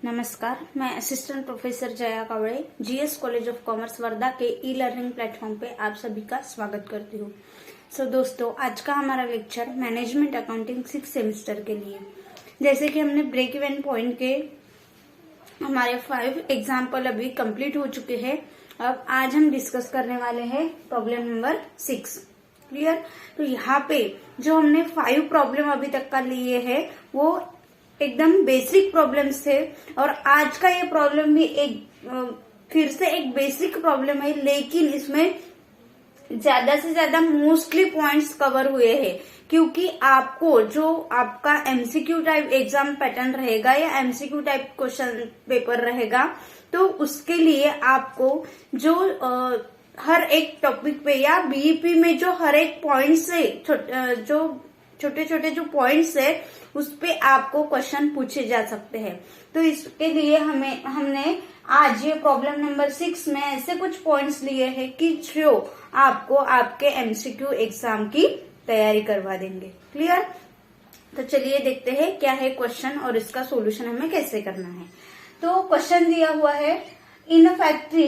नमस्कार, मैं assistant professor Jaya Kawade GS college of commerce Wardha के ई लर्निंग प्लेटफॉर्म पे आप सभी का स्वागत करती हूँ। दोस्तों, आज का हमारा लेक्चर मैनेजमेंट अकाउंटिंग 6 सेमेस्टर के लिए, जैसे कि हमने ब्रेक इवन पॉइंट के हमारे 5 एग्जाम्पल अभी कंप्लीट हो चुके हैं। अब आज हम डिस्कस करने वाले हैं प्रॉब्लम नंबर 6। क्लियर? तो यहाँ पे जो हमने 5 प्रॉब्लम अभी तक का लिए है वो एकदम बेसिक प्रॉब्लम्स थे, और आज का ये प्रॉब्लम भी फिर से एक बेसिक प्रॉब्लम है, लेकिन इसमें ज्यादा से ज्यादा मोस्टली पॉइंट्स कवर हुए हैं, क्योंकि आपको जो आपका एमसीक्यू टाइप एग्जाम पैटर्न रहेगा या एमसीक्यू टाइप क्वेश्चन पेपर रहेगा, तो उसके लिए आपको जो हर एक टॉपिक पे या बीईपी में जो हर एक पॉइंट से जो छोटे छोटे जो पॉइंट्स है उस पे आपको क्वेश्चन पूछे जा सकते हैं। तो इसके लिए हमने आज ये प्रॉब्लम नंबर 6 में ऐसे कुछ पॉइंट्स लिए हैं कि जो आपको आपके एमसीक्यू एग्जाम की तैयारी करवा देंगे। क्लियर? तो चलिए देखते हैं क्या है क्वेश्चन और इसका सॉल्यूशन हमें कैसे करना है। तो क्वेश्चन दिया हुआ है, in a factory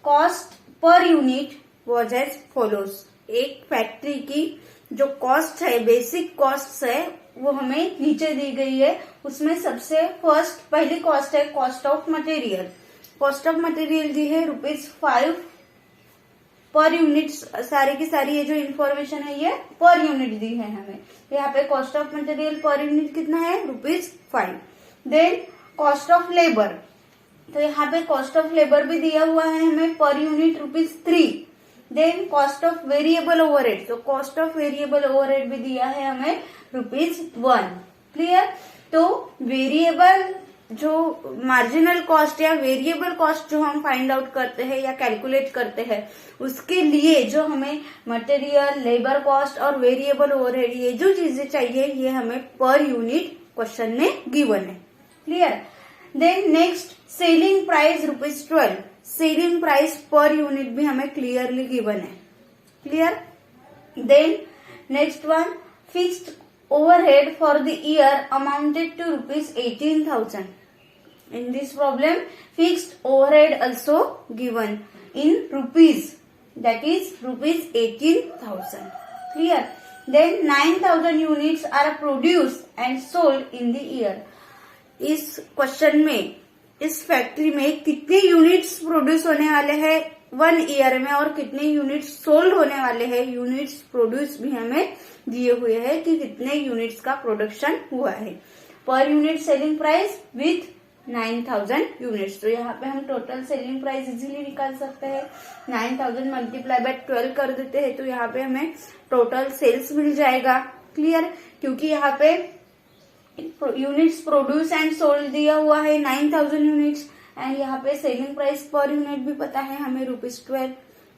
cost per unit was as follows. एक फैक्ट्री की जो कॉस्ट है, बेसिक कॉस्ट है, वो हमें नीचे दी गई है। उसमें सबसे पहली कॉस्ट है cost of material. Cost of material दी है ₹5 पर यूनिट। सारी की सारी ये जो इन्फॉर्मेशन है ये पर यूनिट दी है हमें। यहाँ पे cost of material per unit कितना है? ₹5। देन कॉस्ट ऑफ लेबर, तो यहाँ पे कॉस्ट ऑफ लेबर भी दिया हुआ है हमें per unit ₹3। Then cost of variable overhead, तो कॉस्ट ऑफ वेरिएबल ओवरहेड भी दिया है हमें ₹1। क्लियर? तो वेरिएबल जो मार्जिनल कॉस्ट या वेरिएबल कॉस्ट जो हम फाइंड आउट करते हैं या कैलकुलेट करते हैं, उसके लिए जो हमें मटेरियल, लेबर कॉस्ट और वेरिएबल ओवरहेड ये जो चीजें चाहिए ये हमें पर यूनिट क्वेश्चन में गिवन है। Clear? Then next selling price ₹12। Selling price per unit भी हमें क्लियरली गिवन है। Clear? Then next one, fixed overhead for the year amounted to ₹18,000। In this problem, fixed overhead also given in rupees, that is ₹18,000. Clear? Then 9,000 units are produced and sold in the year. इस question में इस factory में कितने units produce होने वाले हैं 1 year में, और कितने यूनिट्स सोल्ड होने वाले हैं, यूनिट्स प्रोड्यूस भी हमें दिए हुए हैं कि कितने यूनिट्स का प्रोडक्शन हुआ है। Per unit selling price with 9,000 units. तो यहाँ पे हम टोटल सेलिंग प्राइस इजीली निकाल सकते हैं। 9,000 मल्टीप्लाई बाय 12 कर देते हैं तो यहाँ पे हमें टोटल सेल्स मिल जाएगा। क्लियर? क्योंकि यहाँ पे यूनिट्स प्रोड्यूस एंड सोल्ड दिया हुआ है 9,000 यूनिट्स, एंड यहाँ पे सेलिंग प्राइस पर यूनिट भी पता है हमें ₹12।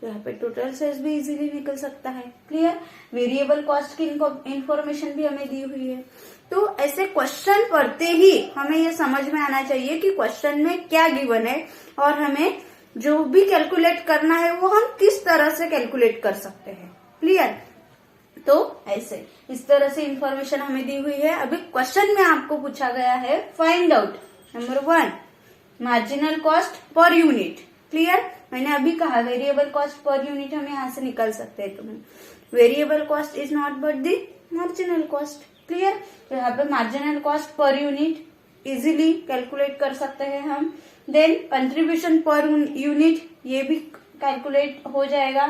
तो यहाँ पे टोटल सेल्स भी इजीली निकल सकता है। क्लियर? वेरिएबल कॉस्ट की इंफॉर्मेशन भी हमें दी हुई है। तो ऐसे क्वेश्चन पढ़ते ही हमें ये समझ में आना चाहिए कि क्वेश्चन में क्या गिवन है, और हमें जो भी कैलकुलेट करना है वो हम किस तरह से कैलकुलेट कर सकते हैं। क्लियर? तो ऐसे इस तरह से इंफॉर्मेशन हमें दी हुई है। अभी क्वेश्चन में आपको पूछा गया है, find out number 1 marginal cost per unit. Clear? मैंने अभी कहा वेरिएबल कॉस्ट पर यूनिट हम यहाँ से निकाल सकते हैं। तो variable cost is not but the marginal cost. Clear? तो यहाँ पे marginal cost per unit easily calculate कर सकते हैं हम। देन कंट्रीब्यूशन पर यूनिट ये भी कैलकुलेट हो जाएगा।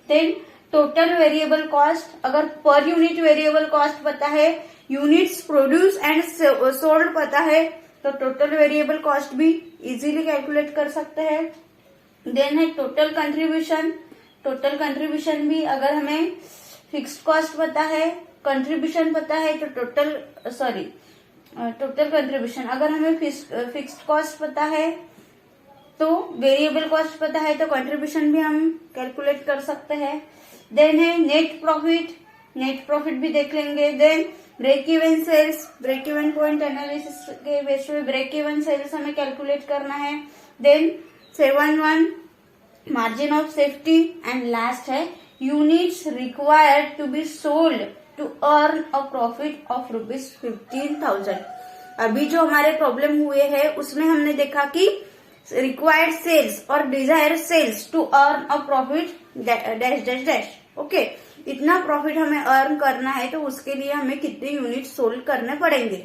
देन टोटल वेरिएबल कॉस्ट, अगर पर यूनिट वेरिएबल कॉस्ट पता है, यूनिट्स प्रोड्यूस एंड सोल्ड पता है, तो टोटल वेरिएबल कॉस्ट भी इजीली कैलकुलेट कर सकते हैं। देन है टोटल कंट्रीब्यूशन। टोटल कंट्रीब्यूशन भी अगर हमें फिक्स्ड कॉस्ट पता है, कंट्रीब्यूशन पता है, तो टोटल कंट्रीब्यूशन, अगर हमें फिक्स्ड कॉस्ट पता है तो वेरिएबल कॉस्ट पता है तो कंट्रीब्यूशन भी हम कैलकुलेट कर सकते हैं। देन है नेट प्रॉफिट, नेट प्रॉफिट भी देख लेंगे। Then break even sales, break even point analysis के बेस पे ब्रेक इवन सेल्स हमें कैलकुलेट करना है। Then 7 margin of safety, and last है units required to be sold to earn a profit of ₹15,000। अभी जो हमारे प्रॉब्लम हुए हैं उसमें हमने देखा कि रिक्वायर्ड सेल्स और desire sales to earn a profit dash dash dash. Okay, इतना प्रॉफिट हमें अर्न करना है तो उसके लिए हमें कितने यूनिट सोल्ड करने पड़ेंगे।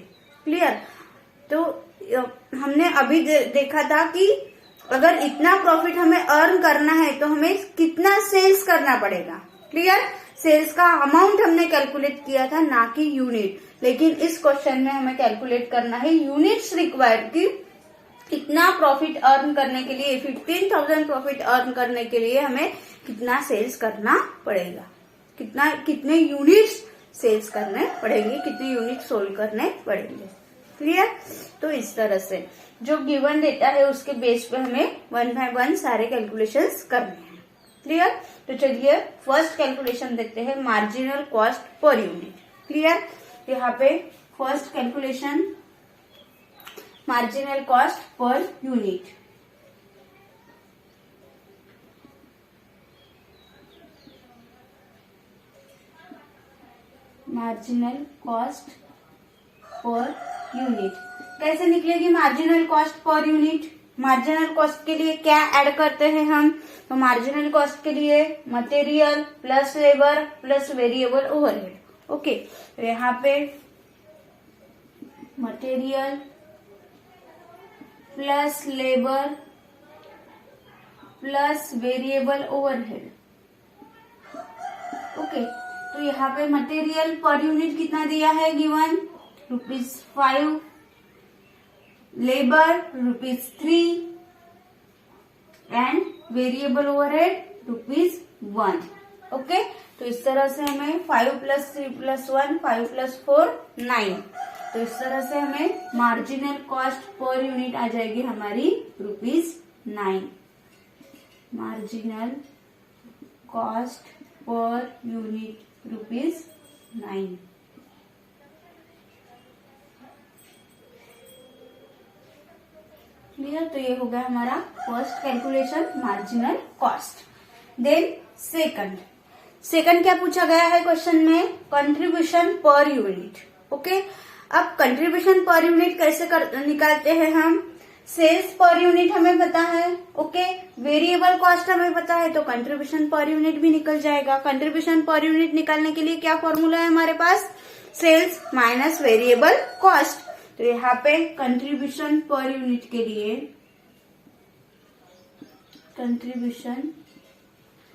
क्लियर? तो हमने अभी देखा था कि अगर इतना प्रॉफिट हमें अर्न करना है तो हमें कितना सेल्स करना पड़ेगा। क्लियर? सेल्स का अमाउंट हमने कैलकुलेट किया था, ना कि यूनिट। लेकिन इस क्वेश्चन में हमें कैलकुलेट करना है यूनिट्स रिक्वायर्ड की कितना प्रॉफिट अर्न करने के लिए, 15,000 प्रॉफिट अर्न करने के लिए हमें कितना सेल्स करना पड़ेगा, कितने यूनिट्स सेल्स करने पड़ेंगे, कितने यूनिट सोल्ड करने पड़ेंगे। क्लियर? तो इस तरह से जो गिवन डेटा है उसके बेस पे हमें 1 बाय 1 सारे कैलकुलेशंस करने हैं। क्लियर? तो चलिए फर्स्ट कैलकुलेशन देखते हैं, marginal cost per unit. Clear? यहाँ पे first calculation marginal cost per unit. Marginal cost per unit कैसे निकलेगी? Marginal cost per unit, marginal cost के लिए क्या ऐड करते हैं हम? तो मार्जिनल कॉस्ट के लिए material plus labour plus variable overhead. Okay, तो यहाँ पे material plus labour plus variable overhead. Okay, तो यहाँ पे मटेरियल पर यूनिट कितना दिया है given? ₹5, labour ₹3 and variable overhead ₹1। Okay, तो इस तरह से हमें 5 + 3 + 1 5 + 4 9। तो इस तरह से हमें मार्जिनल कॉस्ट पर यूनिट आ जाएगी हमारी ₹9। Marginal cost per unit ₹9। Clear? तो ये हो गया हमारा first calculation marginal cost. Then second क्या पूछा गया है क्वेश्चन में? Contribution per unit. ओके, अब कंट्रीब्यूशन पर यूनिट कैसे निकालते हैं हम? सेल्स पर यूनिट हमें पता है। ओके, वेरिएबल कॉस्ट हमें पता है, तो कंट्रीब्यूशन पर यूनिट भी निकल जाएगा। कंट्रीब्यूशन पर यूनिट निकालने के लिए क्या फॉर्मूला है हमारे पास? Sales minus variable cost. तो यहाँ पे कंट्रीब्यूशन पर यूनिट के लिए contribution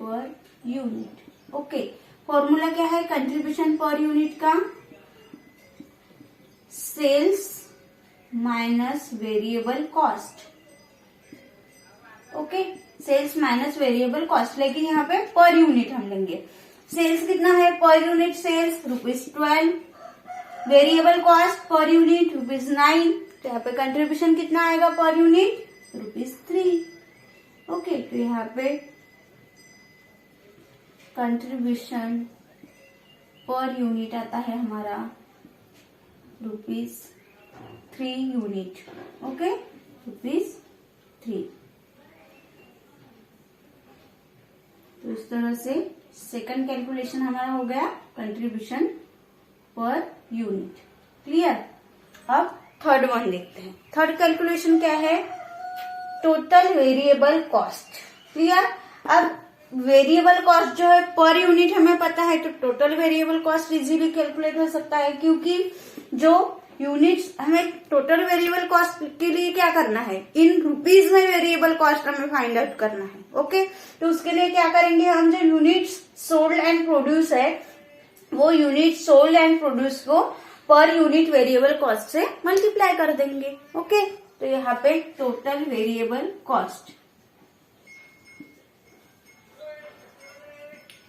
per unit, okay, formula क्या है कंट्रीब्यूशन पर यूनिट का? Sales minus variable cost. Okay, sales minus variable cost, लेकिन यहाँ पे पर यूनिट हम लेंगे। सेल्स कितना है per unit? Sales ₹12, variable cost per unit ₹9। तो यहाँ पे कंट्रीब्यूशन कितना आएगा पर यूनिट? ₹3। ओके, तो यहाँ पे कंट्रीब्यूशन पर यूनिट आता है हमारा ₹3 यूनिट। ओके, ₹3। तो इस तरह से सेकंड कैलकुलेशन हमारा हो गया कंट्रीब्यूशन पर यूनिट। क्लियर? अब थर्ड वन देखते हैं। थर्ड कैलकुलेशन क्या है? Total variable cost. क्लियर? अब वेरिएबल कॉस्ट जो है पर यूनिट हमें पता है, तो total variable cost easily calculate हो सकता है, क्योंकि जो यूनिट्स हमें टोटल वेरिएबल कॉस्ट के लिए क्या करना है? इन रुपीज में वेरिएबल कॉस्ट हमें फाइंड आउट करना है। ओके, तो उसके लिए क्या करेंगे हम? जो यूनिट्स सोल्ड एंड प्रोड्यूस है वो यूनिट सोल्ड एंड प्रोड्यूस को पर यूनिट वेरिएबल कॉस्ट से मल्टीप्लाई कर देंगे। ओके, तो यहाँ पे total variable cost,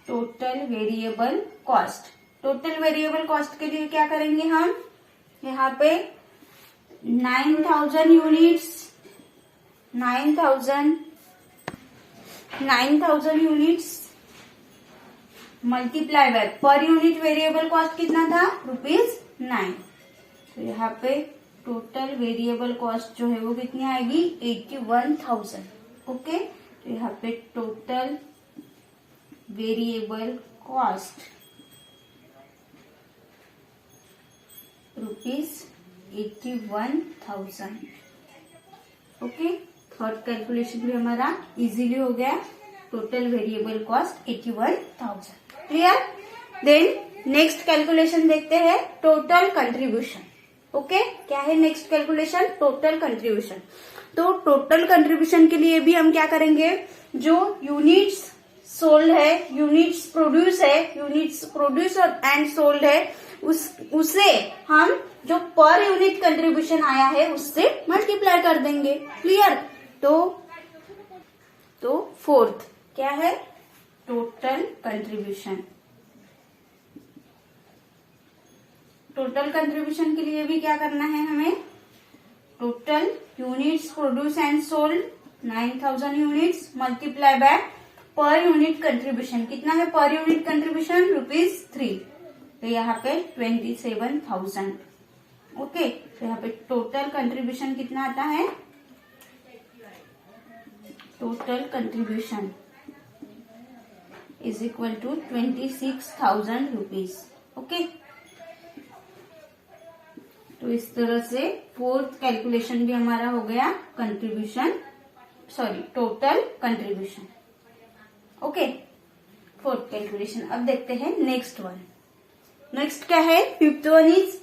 total variable cost, total variable cost के लिए क्या करेंगे हम? यहाँ पे 9,000 units, 9,000 units multiply by per unit variable cost कितना था? ₹9। तो यहाँ पे टोटल वेरिएबल कॉस्ट जो है वो कितनी आएगी? 81,000। ओके, तो यहाँ पे total variable cost 81,000। Okay, third calculation भी हमारा इजीली हो गया। Total variable cost 81,000। Clear. Then next calculation देखते हैं, टोटल कंट्रीब्यूशन। ओके, क्या है नेक्स्ट कैलकुलेशन? Total contribution. तो टोटल कंट्रीब्यूशन के लिए भी हम क्या करेंगे, जो यूनिट्स सोल्ड है, यूनिट्स प्रोड्यूस है, यूनिट्स प्रोड्यूस एंड सोल्ड है, उसे हम जो पर यूनिट कंट्रीब्यूशन आया है उससे मल्टीप्लाई कर देंगे। क्लियर। तो फोर्थ क्या है? Total contribution. टोटल कंट्रीब्यूशन के लिए भी क्या करना है हमें? Total units produce and sold 9,000 units multiply by per unit contribution. कितना है पर यूनिट कंट्रीब्यूशन? ₹3। तो यहाँ पे 27,000। ओके, तो यहाँ पे टोटल कंट्रीब्यूशन कितना आता है? Total contribution is equal to 26,000 rupees. Okay, तो इस तरह से फोर्थ कैलकुलेशन भी हमारा हो गया, contribution total contribution. Okay, fourth calculation. अब देखते हैं नेक्स्ट वन। नेक्स्ट क्या है? Fifth one is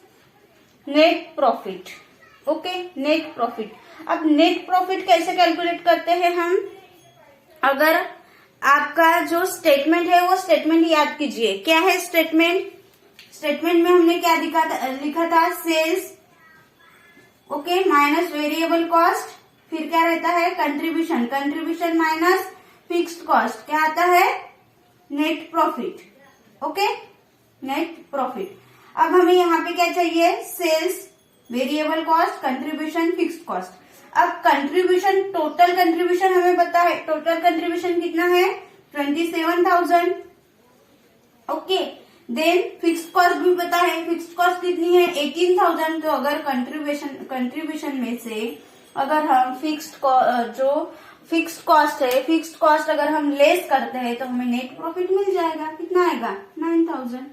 net profit. Okay, net profit. अब नेट प्रॉफिट कैसे कैलकुलेट करते हैं हम? अगर आपका जो स्टेटमेंट है वो स्टेटमेंट याद कीजिए। क्या है स्टेटमेंट? स्टेटमेंट में हमने क्या लिखा था? Sales, okay, minus variable cost, फिर क्या रहता है? Contribution. Contribution minus fixed cost, क्या आता है? Net profit. Okay, net profit. अब हमें यहाँ पे क्या चाहिए? Sales, variable cost, contribution, fixed cost. अब कंट्रीब्यूशन, टोटल कंट्रीब्यूशन हमें पता है। टोटल कंट्रीब्यूशन कितना है? 27,000। ओके, देन फिक्स्ड कॉस्ट भी पता है। फिक्स्ड कॉस्ट कितनी है? 18,000। तो अगर कंट्रीब्यूशन में से अगर हम फिक्स्ड कॉस्ट है, फिक्स्ड कॉस्ट अगर हम लेस करते हैं तो हमें नेट प्रॉफिट मिल जाएगा। कितना आएगा? 9,000।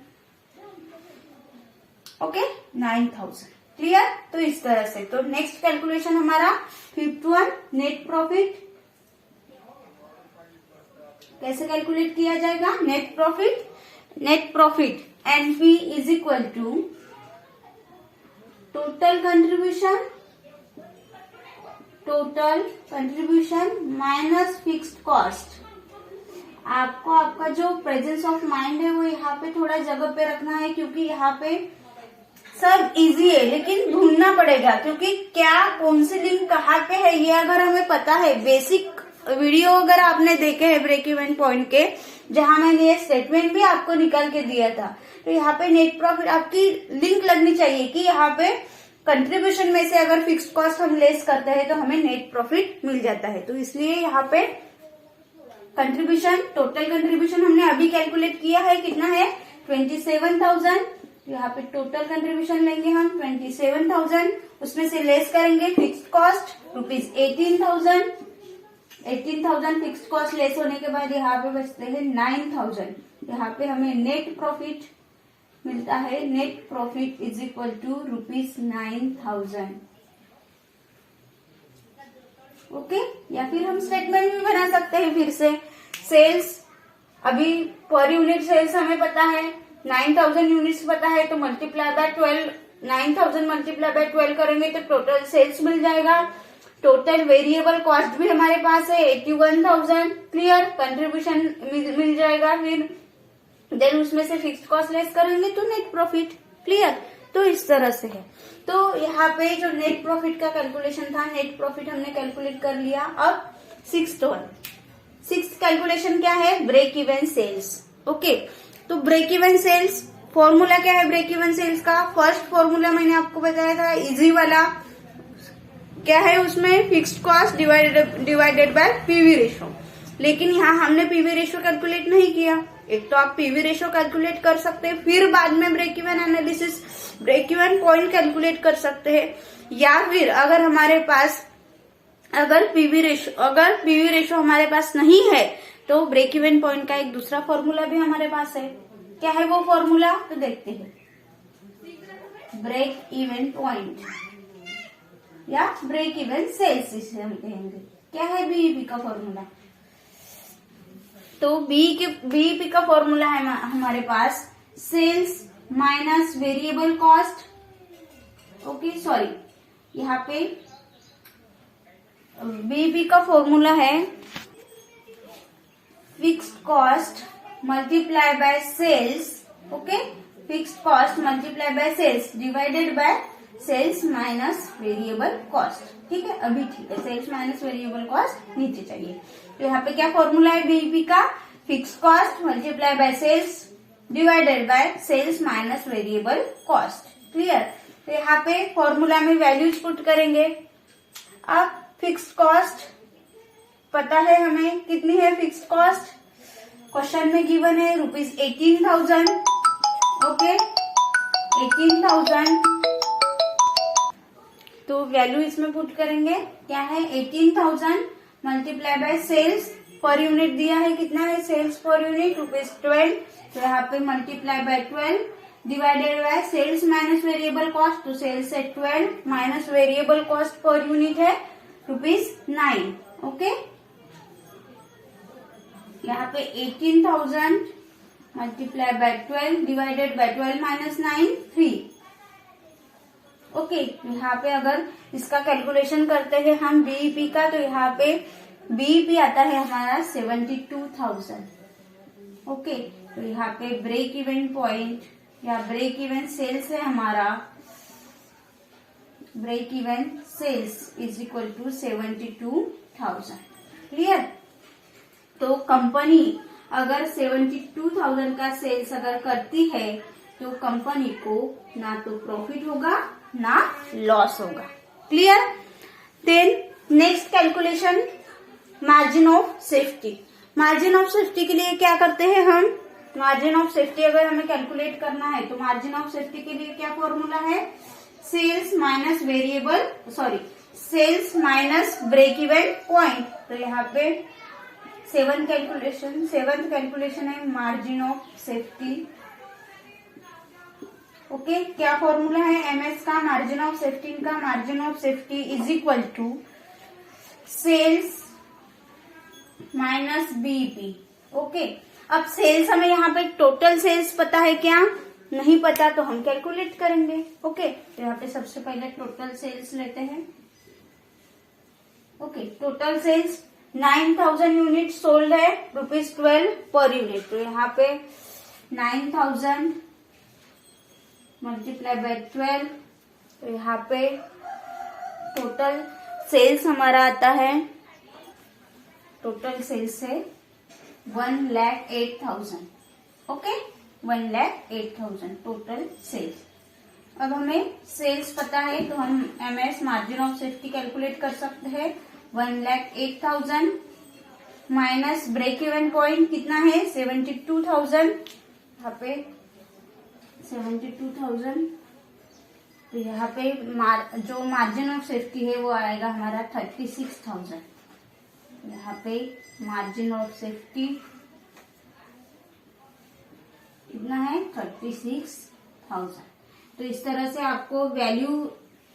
ओके, 9,000। क्लियर। तो इस तरह से तो नेक्स्ट कैलकुलेशन हमारा फिफ्थ वन, नेट प्रॉफिट। कैसे कैलकुलेट किया जाएगा? Net profit NP is equal to total contribution minus fixed cost. आपको आपका जो प्रेजेंस ऑफ माइंड है वो यहाँ पे थोड़ा जगह पे रखना है, क्योंकि यहाँ पे सब इजी है लेकिन ढूंढना पड़ेगा, क्योंकि क्या कौन सी लिंक कहाँ पे है ये अगर हमें पता है। बेसिक वीडियो अगर आपने देखे हैं ब्रेक इवन पॉइंट के, जहां मैंने ये स्टेटमेंट भी आपको निकाल के दिया था, तो यहाँ पे नेट प्रॉफिट आपकी लिंक लगनी चाहिए कि यहाँ पे कंट्रीब्यूशन में से अगर फिक्स्ड कॉस्ट हम लेस करते हैं तो हमें नेट प्रॉफिट मिल जाता है। तो इसलिए यहाँ पे कंट्रीब्यूशन, टोटल कंट्रीब्यूशन हमने अभी कैलकुलेट किया है, कितना है? 27,000। यहाँ पे टोटल कंट्रीब्यूशन लेंगे हम 27,000, उसमें से लेस करेंगे fixed cost ₹18,000। 18,000 fixed cost less होने के बाद यहाँ पे बचते हैं 9,000। यहाँ पे हमें नेट प्रॉफिट मिलता है। Net profit is equal to ₹9,000। Okay, या फिर हम स्टेटमेंट भी बना सकते हैं फिर से। सेल्स, अभी पर यूनिट सेल्स हमें पता है 9,000 यूनिट्स पता है, तो मल्टीप्लाई बाय 12, 9,000 मल्टीप्लाई बाय 12 करेंगे तो टोटल सेल्स मिल जाएगा। टोटल वेरिएबल कॉस्ट भी हमारे पास है 81,000। क्लियर। कंट्रीब्यूशन मिल जाएगा, फिर देन उसमें से फिक्स्ड कॉस्ट लेस करेंगे तो नेट प्रॉफिट। क्लियर। तो इस तरह से है। तो यहाँ पे जो नेट प्रॉफिट का कैलकुलेशन था, नेट प्रॉफिट हमने कैलकुलेट कर लिया। अब सिक्स्थ कैलकुलेशन क्या है? Break even sales. ओके, तो ब्रेक इवन सेल्स फॉर्मूला क्या है? ब्रेक इवन सेल्स का फर्स्ट फॉर्मूला मैंने आपको बताया था, इजी वाला। क्या है उसमें? Fixed cost divided by PV ratio. लेकिन यहाँ हमने पीवी रेशो कैलकुलेट नहीं किया। एक तो आप पीवी रेशो कैलकुलेट कर सकते हैं, फिर बाद में break even analysis, break even point calculate कर सकते हैं, या फिर अगर हमारे पास पीवी रेशो हमारे पास नहीं है तो ब्रेक इवन पॉइंट का एक दूसरा फॉर्मूला भी हमारे पास है। क्या है वो फॉर्मूला? तो देखते हैं। ब्रेक इवन पॉइंट या ब्रेक इवन सेल्स इसे हम कहेंगे। क्या है बीईपी का फॉर्मूला? तो बीईपी का फॉर्मूला है हमारे पास sales minus variable cost. Okay sorry, यहाँ पे बीईपी का फॉर्मूला है fixed cost multiply by sales. Okay, fixed cost multiply by sales divided by sales minus variable cost. ठीक है, अभी ठीक है, सेल्स माइनस वेरिएबल कॉस्ट नीचे चाहिए। तो यहाँ पे क्या फॉर्मूला है बीईपी का? Fixed cost multiply by sales divided by sales minus variable cost. Clear? तो यहाँ पे फॉर्मूला में वैल्यूज पुट करेंगे। अब फिक्स्ड कॉस्ट पता है हमें कितनी है फिक्स्ड कॉस्ट? क्वेश्चन में गिवन है ₹18,000। ओके, 18,000। तो वैल्यू इसमें पुट करेंगे। क्या है? 18,000 multiply by sales per unit दिया है। कितना है सेल्स पर यूनिट? ₹12। तो यहाँ पे multiply by 12 divided by sales minus variable cost. तो सेल्स है 12 minus variable cost per unit है ₹9। ओके, यहाँ पे 18,000 multiply by 12 divided by 12 minus 9 3। Okay, यहाँ पे अगर इसका कैलकुलेशन करते हैं हम बीईपी का, तो यहाँ पे बीईपी आता है हमारा 72,000। ओके, तो यहाँ पे ब्रेक इवन पॉइंट या ब्रेक इवन सेल्स है हमारा, break even sales is equal to 72,000। Clear? तो कंपनी अगर 72,000 का सेल्स अगर करती है तो कंपनी को ना तो प्रॉफिट होगा ना लॉस होगा। Clear? Then next calculation margin of safety. Margin of safety के लिए क्या करते हैं हम? मार्जिन ऑफ सेफ्टी अगर हमें कैलकुलेट करना है तो मार्जिन ऑफ सेफ्टी के लिए क्या फॉर्मूला है? Sales minus variable sales minus break even point. तो यहाँ पे सेवंथ कैलकुलेशन है मार्जिन ऑफ सेफ्टी। ओके, क्या फॉर्मूला है एमएस का? मार्जिन ऑफ सेफ्टी का margin of safety is equal to sales minus BEP. Okay, अब सेल्स हमें यहाँ पे टोटल सेल्स पता है क्या? नहीं पता, तो हम कैलकुलेट करेंगे। ओके, तो यहाँ पे सबसे पहले टोटल सेल्स लेते हैं। Okay, total sales 9,000 unit sold है ₹12 पर यूनिट। तो यहाँ पे 9,000 मल्टीप्लाई बाय 12। तो यहाँ पे टोटल सेल्स हमारा आता है, टोटल सेल्स है 1,08,000। Okay, 1,08,000 total sales. अब हमें सेल्स पता है तो हम MS margin of safety calculate कर सकते हैं। 1,08,000 माइनस ब्रेक इवन पॉइंट कितना है? 72,000। यहाँ पे 72,000। तो यहाँ पे जो मार्जिन ऑफ सेफ्टी है वो आएगा हमारा 36,000। यहाँ पे मार्जिन ऑफ सेफ्टी कितना है? 36,000। तो इस तरह से आपको वैल्यू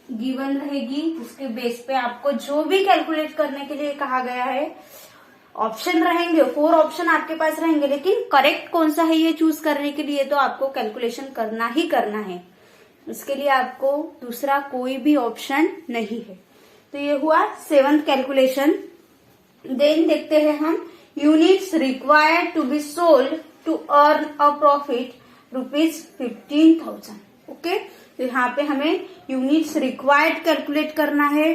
गिवन रहेगी, उसके बेस पे आपको जो भी कैलकुलेट करने के लिए कहा गया है ऑप्शन रहेंगे, 4 ऑप्शन आपके पास रहेंगे, लेकिन करेक्ट कौन सा है ये चूज करने के लिए तो आपको कैलकुलेशन करना ही करना है। इसके लिए आपको दूसरा कोई भी ऑप्शन नहीं है। तो ये हुआ 7th कैलकुलेशन। देन देखते हैं हम units required to be sold to earn a profit ₹15,000। Okay, तो यहाँ पे हमें यूनिट्स रिक्वायर्ड कैलकुलेट करना है।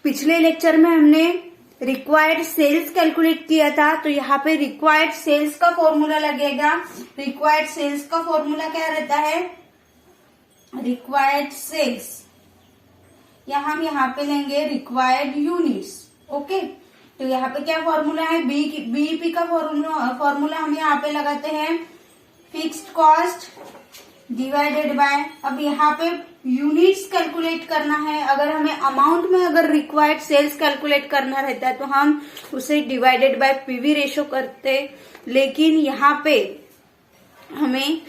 पिछले लेक्चर में हमने रिक्वायर्ड सेल्स कैलकुलेट किया था, तो यहाँ पे रिक्वायर्ड सेल्स का फॉर्मूला लगेगा। रिक्वायर्ड सेल्स का फॉर्मूला क्या रहता है? रिक्वायर्ड सेल्स या हम यहाँ पे लेंगे रिक्वायर्ड यूनिट्स। ओके, तो यहाँ पे क्या फॉर्मूला है? बीईपी का फॉर्मूला हम यहाँ पे लगाते हैं फिक्स्ड कॉस्ट डिवाइडेड बाय, अब यहाँ पे यूनिट्स कैलकुलेट करना है। अगर हमें अमाउंट में अगर रिक्वायर्ड सेल्स कैलकुलेट करना रहता है तो हम उसे डिवाइडेड बाय पीवी रेशो करते, लेकिन यहाँ पे हमें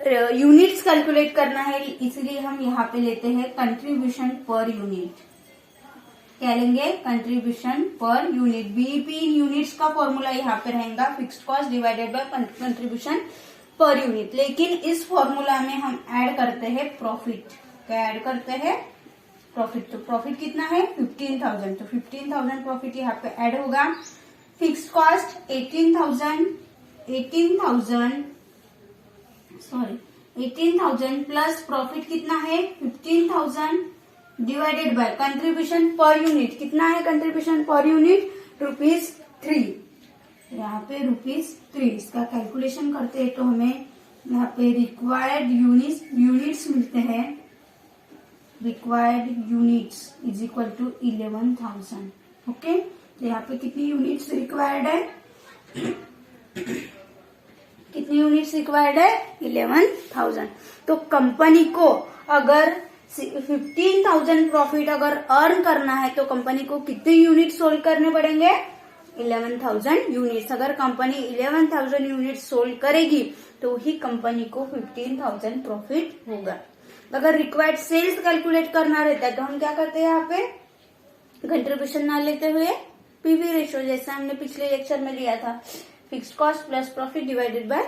यूनिट्स कैलकुलेट करना है, इसलिए हम यहाँ पे लेते हैं कंट्रीब्यूशन पर यूनिट। क्या लेंगे? Contribution per unit. बीईपी इन यूनिट्स का फॉर्मूला यहाँ पे रहेगा fixed cost divided by contribution per unit. लेकिन इस फॉर्मूला में हम ऐड करते हैं प्रॉफिट। क्या ऐड करते हैं? प्रॉफिट। तो प्रॉफिट कितना है? 15,000। तो 15,000 प्रॉफिट यहाँ पे ऐड होगा। फिक्स्ड कॉस्ट 18,000 प्लस प्रॉफिट कितना है? 15,000 divided by contribution per unit. कितना है कंट्रीब्यूशन पर यूनिट? ₹3। यहाँ पे ₹3। इसका कैलकुलेशन करते हैं तो हमें यहाँ पे रिक्वायर्ड यूनिट्स मिलते हैं। Required units is equal to 11,000। Okay, तो यहाँ पे कितनी यूनिट्स रिक्वायर्ड है? कितनी यूनिट्स रिक्वायर्ड है? 11,000। तो कंपनी को अगर 15,000 प्रॉफिट अगर अर्न करना है तो कंपनी को कितने यूनिट सोल्ड करने पड़ेंगे? 11,000 यूनिट्स। अगर कंपनी 11,000 यूनिट्स सोल्ड करेगी तो ही कंपनी को 15,000 प्रॉफिट होगा। अगर रिक्वायर्ड सेल्स कैलकुलेट करना रहता है तो हम क्या करते हैं? यहाँ पे कंट्रीब्यूशन ना लेते हुए पीवी रेशियो, जैसा हमने पिछले लेक्चर में लिया था, fixed cost plus profit divided by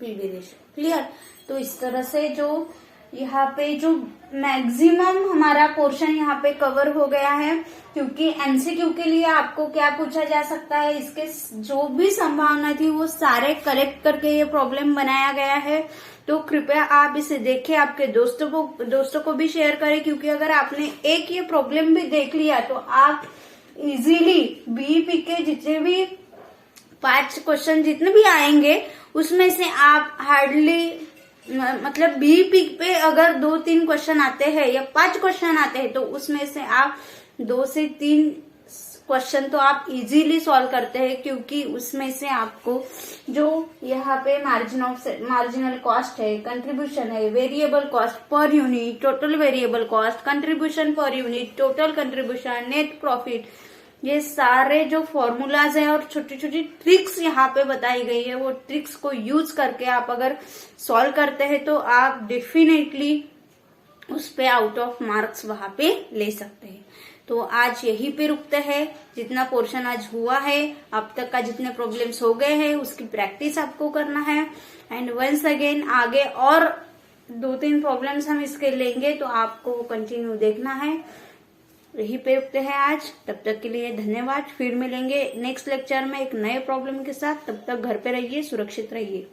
PV ratio. Clear? तो इस तरह से जो यहाँ पे जो मैक्सिमम हमारा पोर्शन यहाँ पे कवर हो गया है, क्योंकि एमसीक्यू के लिए आपको क्या पूछा जा सकता है, इसके जो भी संभावना थी वो सारे कलेक्ट करके ये प्रॉब्लम बनाया गया है। तो कृपया आप इसे देखें, आपके दोस्तों को भी शेयर करें, क्योंकि अगर आपने एक ये प्रॉब्लम भी देख लिया तो आप इजीली बीईपी के जितने भी 5 क्वेश्चन जितने भी आएंगे उसमें से आप हार्डली मतलब बीईपी पे अगर 2-3 क्वेश्चन आते हैं या 5 क्वेश्चन आते हैं तो उसमें से आप 2 से 3 क्वेश्चन तो आप इजीली सॉल्व करते हैं, क्योंकि उसमें से आपको जो यहाँ पे मार्जिनल कॉस्ट है, कंट्रीब्यूशन है, variable cost per unit, total variable cost, contribution per unit, total contribution, net profit, ये सारे जो फॉर्मूलाज हैं और छोटी छोटी ट्रिक्स यहाँ पे बताई गई है, वो ट्रिक्स को यूज करके आप अगर सॉल्व करते हैं तो आप डेफिनेटली उस पे आउट ऑफ मार्क्स वहां पे ले सकते हैं। तो आज यहीं पे रुकते हैं। जितना पोर्शन आज हुआ है, अब तक का जितने प्रॉब्लम्स हो गए हैं उसकी प्रैक्टिस आपको करना है। एंड वंस अगेन आगे और 2-3 प्रॉब्लम्स हम इसके लेंगे तो आपको वो कंटिन्यू देखना है। यही पे रुकते हैं आज। तब तक के लिए धन्यवाद। फिर मिलेंगे नेक्स्ट लेक्चर में एक नए प्रॉब्लम के साथ। तब तक घर पे रहिए, सुरक्षित रहिए।